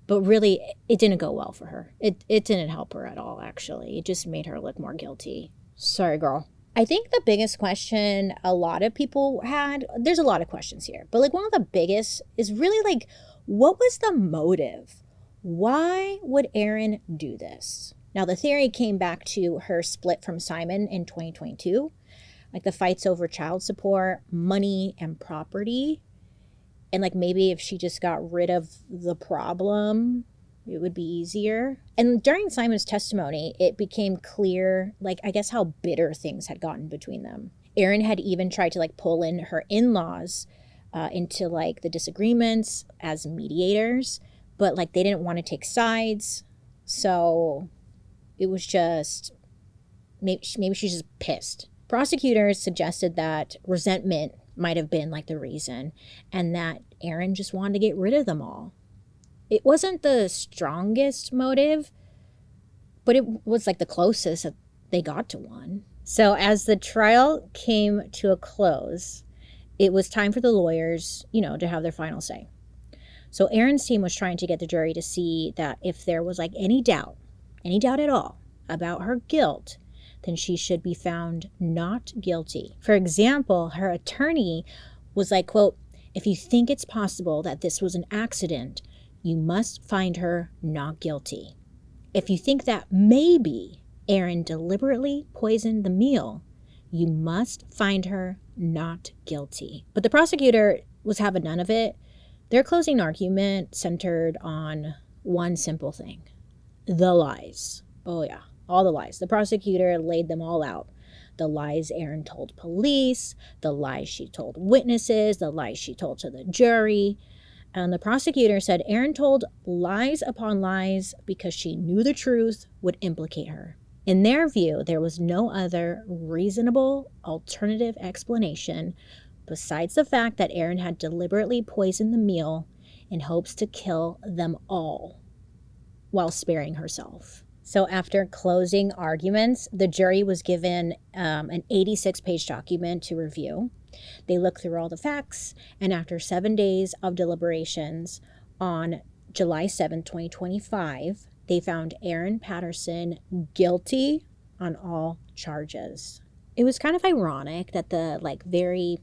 But really, it didn't go well for her. It didn't help her at all, actually. It just made her look more guilty. Sorry, girl. I think the biggest question a lot of people had, there's a lot of questions here, but one of the biggest is really what was the motive? Why would Erin do this? Now, the theory came back to her split from Simon in 2022, the fights over child support, money, and property. And maybe if she just got rid of the problem, it would be easier. And during Simon's testimony, it became clear, I guess how bitter things had gotten between them. Erin had even tried to pull in her in-laws into the disagreements as mediators, but they didn't want to take sides. So it was just, maybe she's just pissed. Prosecutors suggested that resentment might have been the reason, and that Erin just wanted to get rid of them all. It wasn't the strongest motive, but it was the closest that they got to one. So as the trial came to a close, it was time for the lawyers, to have their final say. So Erin's team was trying to get the jury to see that if there was like any doubt at all about her guilt, then she should be found not guilty. For example, her attorney was like, quote, "If you think it's possible that this was an accident, you must find her not guilty. If you think that maybe Erin deliberately poisoned the meal, you must find her not guilty." But the prosecutor was having none of it. Their closing argument centered on one simple thing: the lies. Oh yeah, all the lies. The prosecutor laid them all out. The lies Erin told police, the lies she told witnesses, the lies she told to the jury. And the prosecutor said Erin told lies upon lies because she knew the truth would implicate her. In their view, there was no other reasonable alternative explanation besides the fact that Erin had deliberately poisoned the meal in hopes to kill them all while sparing herself. So after closing arguments, the jury was given an 86-page document to review. They looked through all the facts, and after 7 days of deliberations on July 7, 2025, they found Erin Patterson guilty on all charges. It was kind of ironic that the very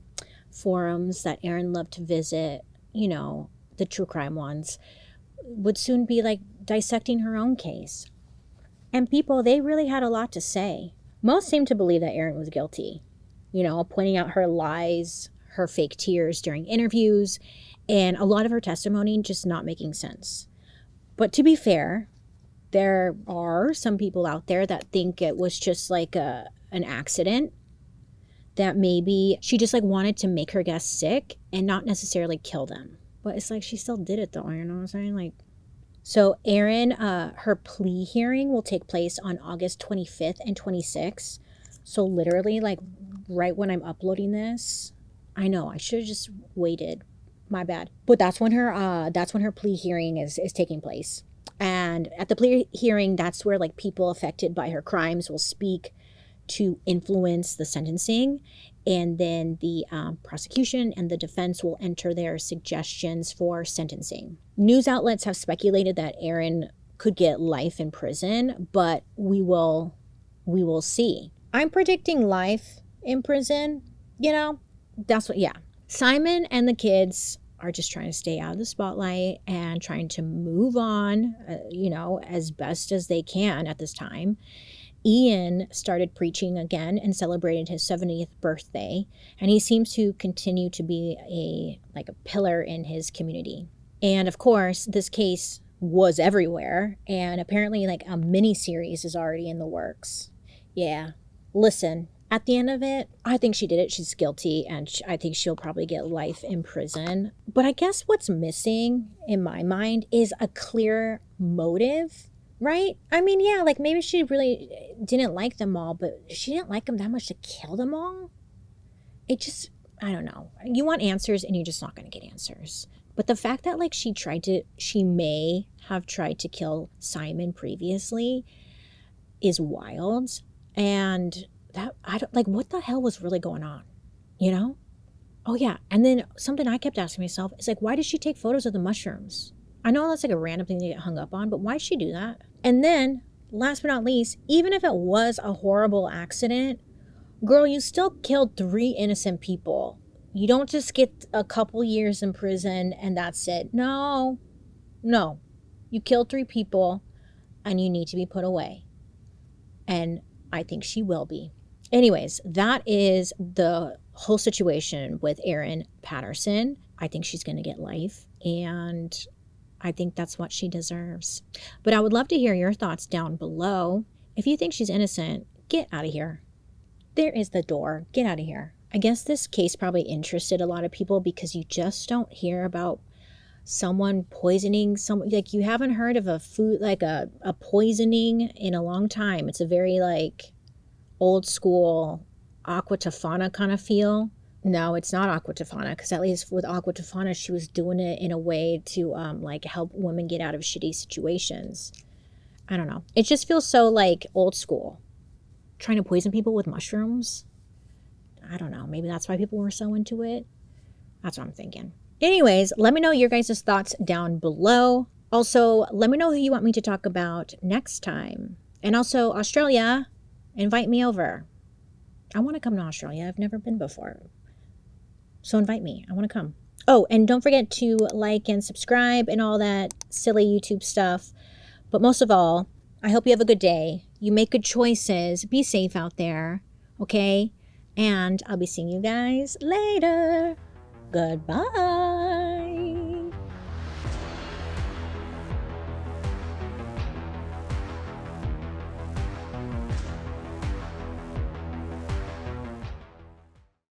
forums that Erin loved to visit, the true crime ones, would soon be dissecting her own case. And people, they really had a lot to say. Most seemed to believe that Erin was guilty, pointing out her lies, her fake tears during interviews, and a lot of her testimony just not making sense. But to be fair, there are some people out there that think it was just an accident, that maybe she just wanted to make her guests sick and not necessarily kill them. But it's she still did it though, you know what I'm saying? So Erin, her plea hearing will take place on August 25th and 26th. So literally right when I'm uploading this. I know, I should have just waited. My bad. But that's when her plea hearing is taking place. And at the plea hearing, that's where people affected by her crimes will speak to influence the sentencing. And then the prosecution and the defense will enter their suggestions for sentencing. News outlets have speculated that Erin could get life in prison, but we will see. I'm predicting life in prison. That's what, yeah. Simon and the kids are just trying to stay out of the spotlight and trying to move on, as best as they can at this time. Ian started preaching again and celebrated his 70th birthday, and he seems to continue to be a pillar in his community. And of course, this case was everywhere, and apparently a mini series is already in the works. Yeah, listen, at the end of it, I think she did it. She's guilty, and I think she'll probably get life in prison. But I guess what's missing in my mind is a clear motive. Right? I mean, yeah, maybe she really didn't like them all, but she didn't like them that much to kill them all. It just, I don't know. You want answers and you're just not going to get answers. But the fact that she may have tried to kill Simon previously is wild. And that, what the hell was really going on? Oh yeah. And then something I kept asking myself is why did she take photos of the mushrooms? I know that's a random thing to get hung up on, but why'd she do that? And then, last but not least, even if it was a horrible accident, girl, you still killed 3 innocent people. You don't just get a couple years in prison and that's it. No. You killed 3 people and you need to be put away. And I think she will be. Anyways, that is the whole situation with Erin Patterson. I think she's going to get life, and I think that's what she deserves. But I would love to hear your thoughts down below. If you think she's innocent, get out of here. There is the door. Get out of here. I guess this case probably interested a lot of people because you just don't hear about someone poisoning someone. You haven't heard of a food, a poisoning in a long time. It's a very old school Aqua Tofana kind of feel. No, it's not Aqua Tofana, because at least with Aqua Tofana, she was doing it in a way to help women get out of shitty situations. I don't know. It just feels so old school. Trying to poison people with mushrooms. I don't know. Maybe that's why people were so into it. That's what I'm thinking. Anyways, let me know your guys' thoughts down below. Also, let me know who you want me to talk about next time. And also, Australia, invite me over. I want to come to Australia. I've never been before. So invite me. I want to come. Oh, and don't forget to like and subscribe and all that silly YouTube stuff. But most of all, I hope you have a good day. You make good choices. Be safe out there. Okay? And I'll be seeing you guys later. Goodbye.